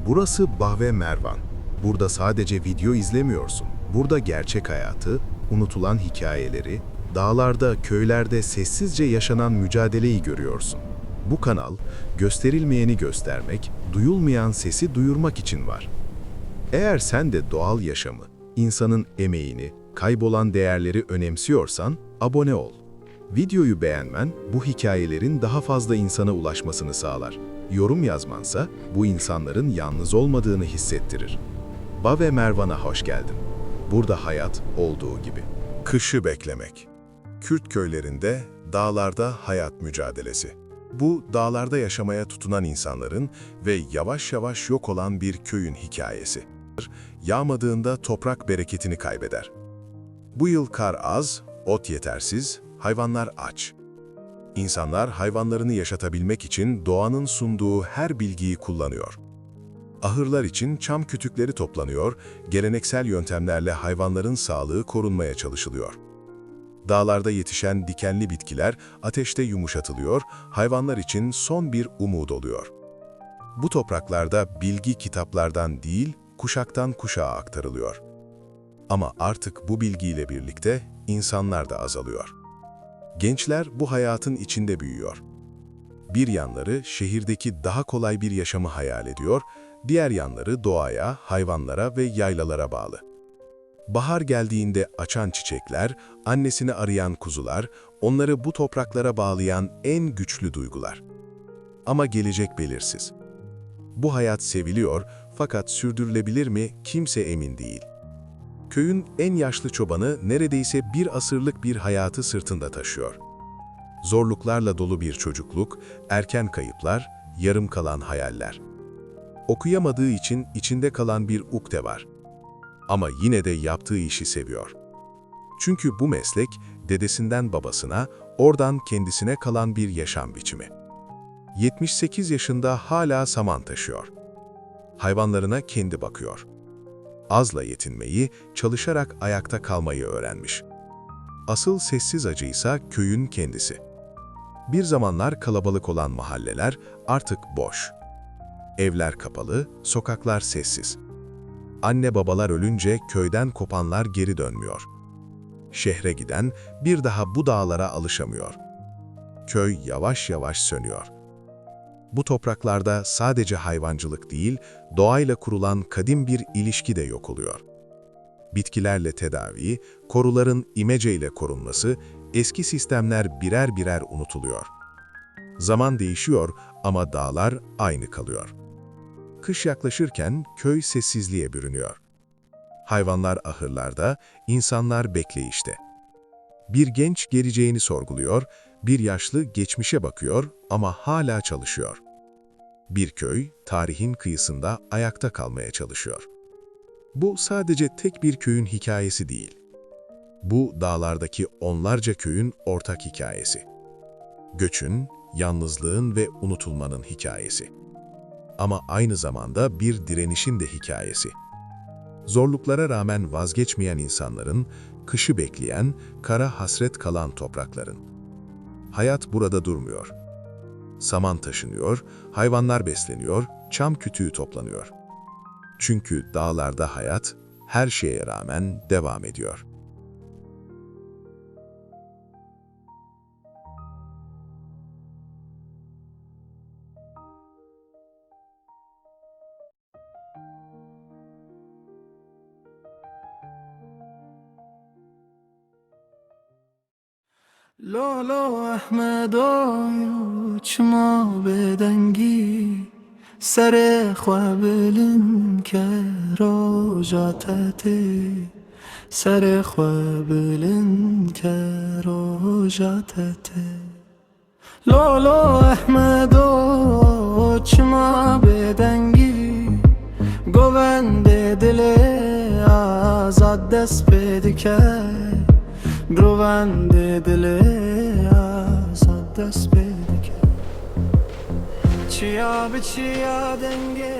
Burası Bahve Mervan. Burada sadece video izlemiyorsun. Burada gerçek hayatı, unutulan hikayeleri, dağlarda, köylerde sessizce yaşanan mücadeleyi görüyorsun. Bu kanal, gösterilmeyeni göstermek, duyulmayan sesi duyurmak için var. Eğer sen de doğal yaşamı, insanın emeğini, kaybolan değerleri önemsiyorsan abone ol. Videoyu beğenmen bu hikayelerin daha fazla insana ulaşmasını sağlar. Yorum yazmansa bu insanların yalnız olmadığını hissettirir. Bahve Mervan'a hoş geldin. Burada hayat olduğu gibi. Kışı beklemek. Kürt köylerinde, dağlarda hayat mücadelesi. Bu, dağlarda yaşamaya tutunan insanların ve yavaş yavaş yok olan bir köyün hikayesi. Yağmadığında toprak bereketini kaybeder. Bu yıl kar az, ot yetersiz, hayvanlar aç. İnsanlar hayvanlarını yaşatabilmek için doğanın sunduğu her bilgiyi kullanıyor. Ahırlar için çam kütükleri toplanıyor, geleneksel yöntemlerle hayvanların sağlığı korunmaya çalışılıyor. Dağlarda yetişen dikenli bitkiler ateşte yumuşatılıyor, hayvanlar için son bir umut oluyor. Bu topraklarda bilgi kitaplardan değil, kuşaktan kuşağa aktarılıyor. Ama artık bu bilgiyle birlikte insanlar da azalıyor. Gençler bu hayatın içinde büyüyor. Bir yanları şehirdeki daha kolay bir yaşamı hayal ediyor, diğer yanları doğaya, hayvanlara ve yaylalara bağlı. Bahar geldiğinde açan çiçekler, annesini arayan kuzular, onları bu topraklara bağlayan en güçlü duygular. Ama gelecek belirsiz. Bu hayat seviliyor fakat sürdürülebilir mi kimse emin değil. Köyün en yaşlı çobanı neredeyse bir asırlık bir hayatı sırtında taşıyor. Zorluklarla dolu bir çocukluk, erken kayıplar, yarım kalan hayaller. Okuyamadığı için içinde kalan bir ukde var. Ama yine de yaptığı işi seviyor. Çünkü bu meslek dedesinden babasına, oradan kendisine kalan bir yaşam biçimi. 78 yaşında hala saman taşıyor. Hayvanlarına kendi bakıyor. Azla yetinmeyi, çalışarak ayakta kalmayı öğrenmiş. Asıl sessiz acıysa köyün kendisi. Bir zamanlar kalabalık olan mahalleler artık boş. Evler kapalı, sokaklar sessiz. Anne babalar ölünce köyden kopanlar geri dönmüyor. Şehre giden bir daha bu dağlara alışamıyor. Köy yavaş yavaş sönüyor. Bu topraklarda sadece hayvancılık değil, doğayla kurulan kadim bir ilişki de yok oluyor. Bitkilerle tedavi, koruların imeceyle korunması, eski sistemler birer birer unutuluyor. Zaman değişiyor ama dağlar aynı kalıyor. Kış yaklaşırken köy sessizliğe bürünüyor. Hayvanlar ahırlarda, insanlar bekleyişte. Bir genç geleceğini sorguluyor, bir yaşlı geçmişe bakıyor ama hala çalışıyor. Bir köy, tarihin kıyısında ayakta kalmaya çalışıyor. Bu sadece tek bir köyün hikayesi değil. Bu dağlardaki onlarca köyün ortak hikayesi. Göçün, yalnızlığın ve unutulmanın hikayesi. Ama aynı zamanda bir direnişin de hikayesi. Zorluklara rağmen vazgeçmeyen insanların, kışı bekleyen, kara hasret kalan toprakların. Hayat burada durmuyor. Saman taşınıyor, hayvanlar besleniyor, çam kütüğü toplanıyor. Çünkü dağlarda hayat, her şeye rağmen devam ediyor. لولو احمدای چما بدنگی سر خوابلن که روجاتته سر خوابلن که روجاتته لولو احمدو چما بدنگی گوند دل آزاد دست پیدا کرد گروند دل آزاد دست پیدا کرد چیا به چیا دنگه